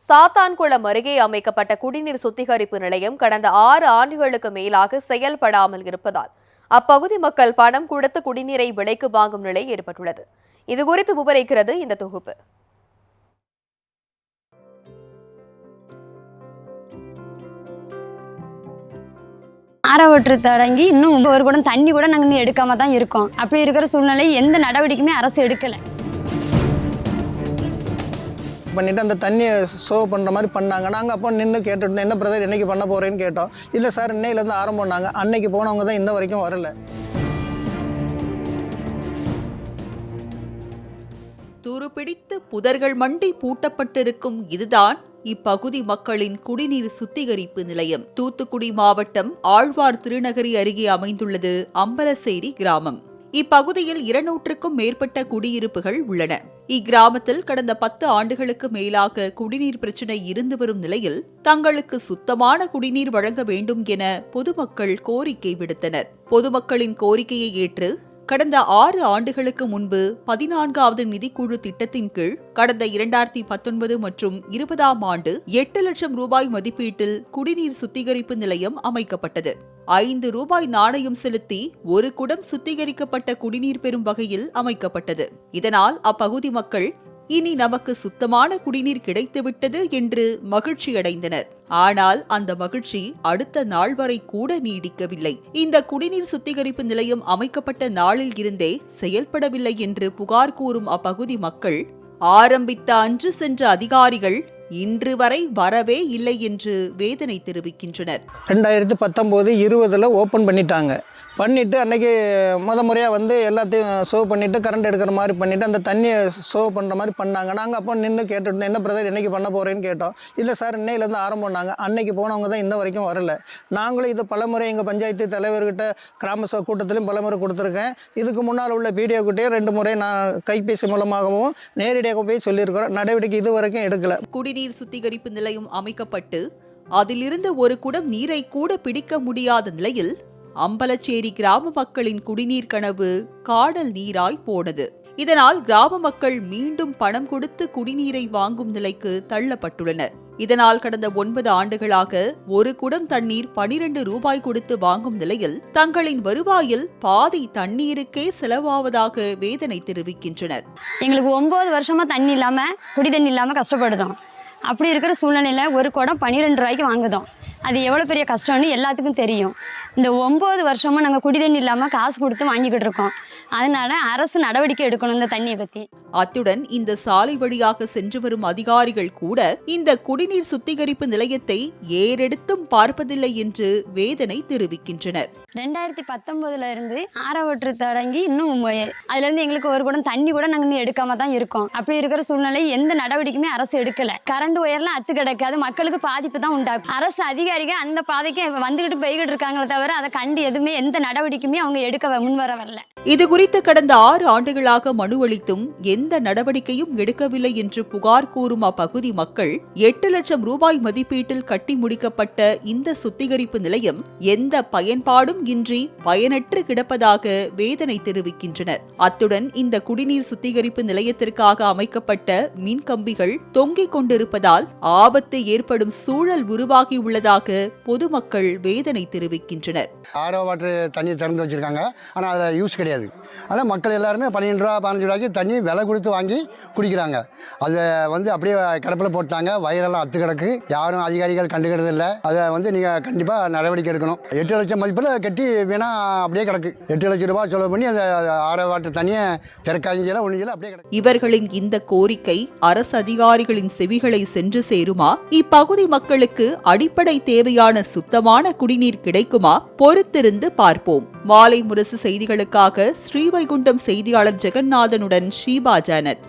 சாத்தான்குளம் அருகே அமைக்கப்பட்ட குடிநீர் சுத்திகரிப்பு நிலையம் கடந்த 6 ஆண்டுகளுக்கு மேலாக செயல்படாமல் இருப்பதால் அப்பகுதி மக்கள் பணம் கொடுத்து குடிநீரை விலைக்கு வாங்கும் நிலை ஏற்பட்டுள்ளது. இதுகுறித்து விவரிக்கிறது இந்த தொகுப்பு. ஆரவற்று தொடங்கி இன்னும் ஒரு குடம் தண்ணி கூட நாங்கள் எடுக்காம தான் இருக்கோம். அப்படி இருக்கிற சூழ்நிலை எந்த நடவடிக்கையுமே அரசு எடுக்கலை. பண்ணிவிட்டு அந்த தண்ணியை சர்வ் பண்ணுற மாதிரி பண்ணாங்க. நாங்கள் அப்போ நின்று கேட்டுருந்தோம், என்ன பிரதர் என்றைக்கு பண்ண போகிறேன்னு கேட்டோம். இல்லை சார் இன்னையிலேருந்து ஆரம்பம்னாங்க. அன்னைக்கு போனவங்க தான் இன்ன வரைக்கும் வரல. துருப்பிடித்து புதர்கள் மண்டி பூட்டப்பட்டிருக்கும் இதுதான் இப்பகுதி மக்களின் குடிநீர் சுத்திகரிப்பு நிலையம். தூத்துக்குடி மாவட்டம் ஆழ்வார் திருநகரி அருகே அமைந்துள்ளது அம்பலசேரி கிராமம். இப்பகுதியில் 200க்கும் மேற்பட்ட குடியிருப்புகள் உள்ளன. இக்கிராமத்தில் கடந்த 10 ஆண்டுகளுக்கு மேலாக குடிநீர் பிரச்சினை இருந்து வரும் நிலையில் தங்களுக்கு சுத்தமான குடிநீர் வழங்க வேண்டும் என பொதுமக்கள் கோரிக்கை விடுத்தனர். பொதுமக்களின் கோரிக்கையை ஏற்று கடந்த 6 ஆண்டுகளுக்கு முன்பு 14வது நிதிக்குழு திட்டத்தின் கீழ் கடந்த 2019 மற்றும் 20ஆம் ஆண்டு 8 லட்சம் ரூபாய் மதிப்பீட்டில் குடிநீர் சுத்திகரிப்பு நிலையம் அமைக்கப்பட்டது. 5 ரூபாய் நாணயம் செலுத்தி 1 குடம் சுத்திகரிக்கப்பட்ட குடிநீர் பெறும் வகையில் அமைக்கப்பட்டது. இதனால் அப்பகுதி மக்கள் இனி நமக்கு சுத்தமான குடிநீர் கிடைத்துவிட்டது என்று மகிழ்ச்சியடைந்தனர். ஆனால் அந்த மகிழ்ச்சி அடுத்த நாள் வரை கூட நீடிக்கவில்லை. இந்த குடிநீர் சுத்திகரிப்பு நிலையம் அமைக்கப்பட்ட நாளில் இருந்தே செயல்படவில்லை என்று புகார் கூறும் அப்பகுதி மக்கள் ஆரம்பித்த அன்று சென்ற அதிகாரிகள் இன்று வரை வரவே இல்லை என்று வேதனை தெரிவிக்கின்றனர். 2019-20 ஓப்பன் பண்ணிவிட்டு அன்றைக்கி முறையாக வந்து எல்லாத்தையும் சர்வ் பண்ணிவிட்டு கரண்ட் எடுக்கிற மாதிரி பண்ணிவிட்டு அந்த தண்ணியை சர்வ் பண்ணுற மாதிரி பண்ணாங்க. நாங்கள் அப்போ நின்று கேட்டுருந்தோம், என்ன பிரதர் என்றைக்கு பண்ண போகிறேன்னு கேட்டோம். இல்லை சார் இன்னையிலேருந்து ஆரம்பம்னாங்க. அன்னைக்கு போனவங்க தான் இன்ன வரைக்கும் வரல. நாங்களும் இது பலமுறை எங்கள் பஞ்சாயத்து தலைவர்கிட்ட கிராம சபை கூட்டத்திலையும் பலமுறை கொடுத்துருக்கேன். இதுக்கு முன்னால் உள்ள வீடியோக்கிட்டே 2 முறை நான் கைபேசி மூலமாகவும் நேரடியாக போய் சொல்லியிருக்கிறோம். நடவடிக்கை இது வரைக்கும் எடுக்கலை. குடிநீர் சுத்திகரிப்பு நிலையம் அமைக்கப்பட்டு அதிலிருந்து 1 குடம் நீரை கூட பிடிக்க முடியாத நிலையில் அம்பலச்சேரி கிராம மக்களின் குடிநீர் கனவு காடல் நீராய் போனது. இதனால் கிராம மக்கள் மீண்டும் பணம் கொடுத்து குடிநீரை வாங்கும் நிலைக்கு தள்ளப்பட்டுள்ளனர். இதனால் கடந்த 9 ஆண்டுகளாக 1 குடம் தண்ணீர் 12 ரூபாய் கொடுத்து வாங்கும் நிலையில் தங்களின் வருவாயில் பாதி தண்ணீருக்கே செலவாவதாக வேதனை தெரிவிக்கின்றனர். எங்களுக்கு 9 வருஷமா தண்ணி இல்லாம குடி தண்ணி இல்லாம கஷ்டப்படுதோம். அப்படி இருக்கிற சூழ்நிலையில 1 குடம் 12 ரூபாய்க்கு வாங்குதோம். அது எவ்வளோ பெரிய கஷ்டம்னு எல்லாத்துக்கும் தெரியும். இந்த 9 வருஷமும் நாங்கள் குடிதண்ணி இல்லாமல் காசு கொடுத்து வாங்கிக்கிட்டு இருக்கோம். அதனால அரசு நடவடிக்கை எடுக்கணும் இந்த தண்ணியை பற்றி. அத்துடன் இந்த சாலை வழியாக சென்று வரும் அதிகாரிகள் கூட இந்த குடிநீர் சுத்திகரிப்பு நிலையத்தை ஏறெடுத்தும் பார்ப்பதில்லை என்று வேதனை தெரிவிக்கின்றனர். 2019 இருந்து ஆரவற்று தொடங்கி இன்னும் அதுல இருந்து எங்களுக்கு 1 குடம் தண்ணி கூட நாங்கள் எடுக்காம தான் இருக்கோம். அப்படி இருக்கிற சூழ்நிலை எந்த நடவடிக்கையுமே அரசு எடுக்கல. கரண்ட் ஒயர்லாம் அத்து கிடக்காது, மக்களுக்கு பாதிப்பு தான் உண்டாகும். அரசு அதிகாரிகள் அந்த பாதைக்கு வந்துகிட்டு போய்கிட்டு இருக்காங்களே தவிர அதை கண்டு எதுவுமே எந்த நடவடிக்கையுமே அவங்க எடுக்க முன்வர வரல. இது குறித்து கடந்த 6 ஆண்டுகளாக மனு அளித்தும் எந்த நடவடிக்கையும் எடுக்கவில்லை என்று புகார் கூறும் அப்பகுதி மக்கள் 8 லட்சம் ரூபாய் மதிப்பீட்டில் கட்டி முடிக்கப்பட்ட இந்த சுத்திகரிப்பு நிலையம் எந்த பயன்பாடும் இன்றி பயனற்று கிடப்பதாக வேதனை தெரிவிக்கின்றனர். அத்துடன் இந்த குடிநீர் சுத்திகரிப்பு நிலையத்திற்காக அமைக்கப்பட்ட மின் கம்பிகள் தொங்கிக் கொண்டிருப்பதால் ஆபத்து ஏற்படும் சூழல் உருவாகியுள்ளதாக பொதுமக்கள் வேதனை தெரிவிக்கின்றனர். ஆரோ வாட்டர் தண்ணி திறந்து வச்சிருக்காங்க, ஆனால் அதில் யூஸ் கிடையாது. ஆனால் மக்கள் எல்லாருமே 12 ரூபா 15 ரூபாய்க்கு தண்ணி விலை கொடுத்து வாங்கி குடிக்கிறாங்க. அதை வந்து அப்படியே கிடப்பில் போட்டாங்க. வயிறெல்லாம் அத்து கிடக்கு. யாரும் அதிகாரிகள் கண்டுக்கிறது இல்லை. அதை வந்து நீங்கள் கண்டிப்பாக நடவடிக்கை எடுக்கணும். 8 லட்சம் மதிப்பில் கட்டி வேணா அப்படியே கிடக்கு. 8 லட்சம் ரூபாய் செலவு பண்ணி அந்த ஆரோ வாட்டர் தண்ணியை திறக்காஞ்சியெல்லாம் ஒன்றும் அப்படியே கிடக்கு. இவர்களின் இந்த கோரிக்கை அரசு அதிகாரிகளின் செவிகளை சென்று சேருமா? இப்பகுதி மக்களுக்கு அடிப்படை தேவையான சுத்தமான குடிநீர் கிடைக்குமா? பொறுத்திருந்து பார்ப்போம். மாலை முரசு செய்திகளுக்காக ஸ்ரீவைகுண்டம் செய்தியாளர் ஜெகநாதனுடன் ஷீபா ஜானட்.